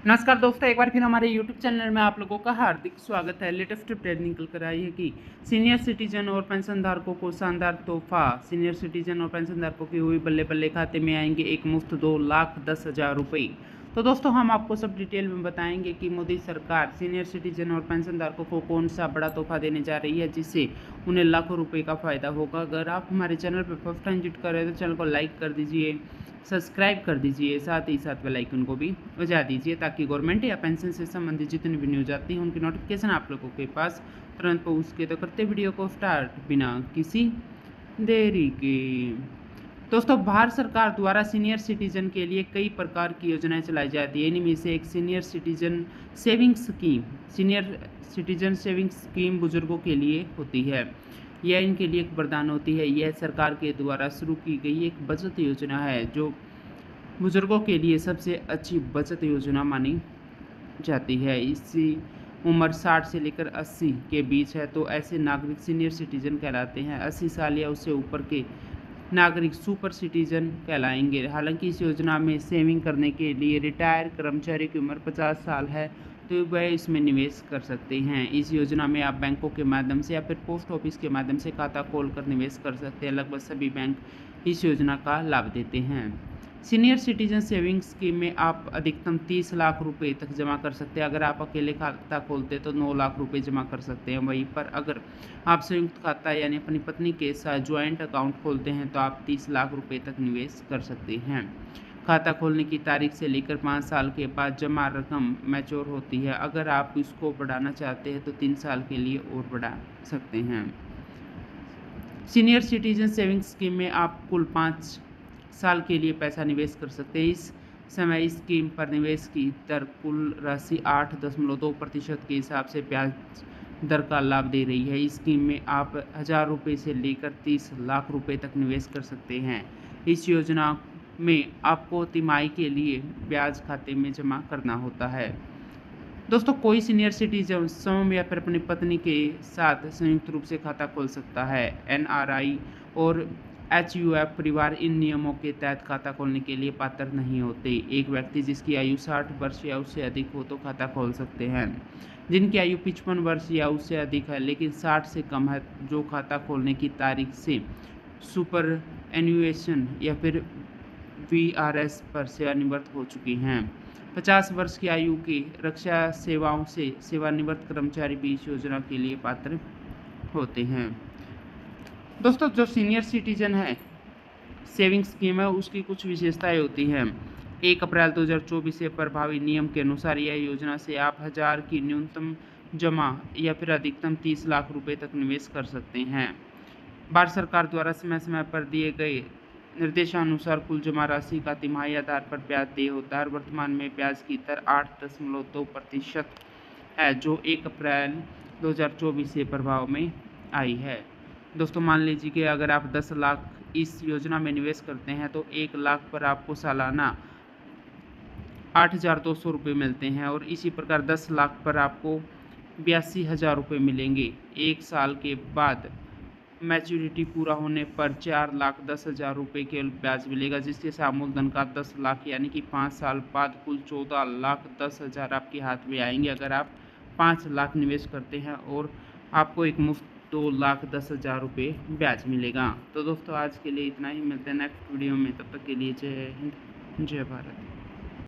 नमस्कार दोस्तों, एक बार फिर हमारे YouTube चैनल में आप लोगों का हार्दिक स्वागत है। लेटेस्ट अपडेट निकल कर आई है कि सीनियर सिटीजन और पेंशन धारकों को शानदार तोहफा। सीनियर सिटीजन और पेंशन धारकों की हुई बल्ले बल्ले खाते में आएंगे एक मुफ्त 2,10,000 रुपये। तो दोस्तों हम आपको सब डिटेल में बताएंगे कि मोदी सरकार सीनियर सिटीजन और पेंशन धारकों को कौन सा बड़ा तोहफा देने जा रही है, जिससे उन्हें लाखों रुपये का फ़ायदा होगा। अगर आप हमारे चैनल पर फर्स्ट टाइम विजिट कर रहे हैं तो चैनल को लाइक कर दीजिए, सब्सक्राइब कर दीजिए, साथ ही साथ बेल आइकन को भी बजा दीजिए ताकि गवर्नमेंट या पेंशन से संबंधित जितनी भी न्यूज आती है उनकी नोटिफिकेशन आप लोगों के पास तुरंत पहुँच सके। तो करते वीडियो को स्टार्ट बिना किसी देरी के। दोस्तों, भारत सरकार द्वारा सीनियर सिटीजन के लिए कई प्रकार की योजनाएं चलाई जाती है। इनमें से एक senior citizen saving scheme. Senior citizen saving scheme बुजुर्गों के लिए होती है। यह इनके लिए एक वरदान होती है। यह सरकार के द्वारा शुरू की गई एक बचत योजना है जो बुजुर्गों के लिए सबसे अच्छी बचत योजना मानी जाती है। इसी उम्र 60 से लेकर 80 के बीच है तो ऐसे नागरिक सीनियर सिटीजन कहलाते हैं। 80 साल या उससे ऊपर के नागरिक सुपर सिटीजन कहलाएंगे। हालांकि इस योजना में सेविंग करने के लिए रिटायर कर्मचारी की उम्र 50 साल है तो वह इसमें निवेश कर सकते हैं। इस योजना में आप बैंकों के माध्यम से या फिर पोस्ट ऑफिस के माध्यम से खाता खोलकर निवेश कर सकते हैं। लगभग सभी बैंक इस योजना का लाभ देते हैं। सीनियर सिटीजन सेविंग्स स्कीम में आप अधिकतम 30 लाख रुपए तक जमा कर सकते हैं। अगर आप अकेले खाता खोलते हैं तो 9 लाख रुपए जमा कर सकते हैं। वहीं पर अगर आप संयुक्त खाता यानी अपनी पत्नी के साथ ज्वाइंट अकाउंट खोलते हैं तो आप 30 लाख रुपए तक निवेश कर सकते हैं। खाता खोलने की तारीख से लेकर 5 साल के बाद जमा रकम मैच्योर होती है। अगर आप इसको बढ़ाना चाहते हैं तो 3 साल के लिए और बढ़ा सकते हैं। सीनियर सिटीजन सेविंग्स स्कीम में आप कुल 5 साल के लिए पैसा निवेश कर सकते हैं। इस समय इस स्कीम पर निवेश की दर कुल राशि 8.2% के हिसाब से ब्याज दर का लाभ दे रही है। इस स्कीम में आप 1,000 रुपये से लेकर 30 लाख रुपए तक निवेश कर सकते हैं। इस योजना में आपको तिमाही के लिए ब्याज खाते में जमा करना होता है। दोस्तों, कोई सीनियर सिटीजन स्वयं या फिर अपनी पत्नी के साथ संयुक्त रूप से खाता खोल सकता है। NRI और HUF परिवार इन नियमों के तहत खाता खोलने के लिए पात्र नहीं होते। एक व्यक्ति जिसकी आयु 60 वर्ष या उससे अधिक हो तो खाता खोल सकते हैं। जिनकी आयु 55 वर्ष या उससे अधिक है लेकिन 60 से कम है, जो खाता खोलने की तारीख से सुपर एन्युएशन या फिर VRS पर सेवानिवृत्त हो चुकी हैं। 50 वर्ष की आयु के रक्षा सेवाओं से सेवानिवृत्त कर्मचारी भी इस योजना के लिए पात्र होते हैं। दोस्तों, जो सीनियर सिटीजन है सेविंग स्कीम है उसकी कुछ विशेषताएं होती हैं। 1 अप्रैल 2024 से प्रभावी नियम के अनुसार यह योजना से आप 1,000 की न्यूनतम जमा या फिर अधिकतम 30 लाख रुपए तक निवेश कर सकते हैं। भारत सरकार द्वारा समय समय पर दिए गए निर्देशानुसार कुल जमा राशि का तिमाही आधार पर ब्याज देय होता है। वर्तमान में ब्याज की दर 8.2% है जो 1 अप्रैल 2024 से प्रभाव में आई है। दोस्तों, मान लीजिए कि अगर आप 10 लाख इस योजना में निवेश करते हैं तो 1 लाख पर आपको सालाना 8,200 रुपये मिलते हैं और इसी प्रकार 10 लाख पर आपको 82,000 रुपये मिलेंगे। 1 साल के बाद मैच्योरिटी पूरा होने पर 4,10,000 रुपये केवल ब्याज मिलेगा, जिसके साथ मूलधन का 10 लाख यानी कि 5 साल बाद कुल 14,10,000 आपके हाथ में आएंगे। अगर आप 5 लाख निवेश करते हैं और आपको एक मुफ्त 2,10,000 रुपये ब्याज मिलेगा। तो दोस्तों, आज के लिए इतना ही। मिलते हैं नेक्स्ट वीडियो में। तब तक के लिए जय हिंद, जय भारत।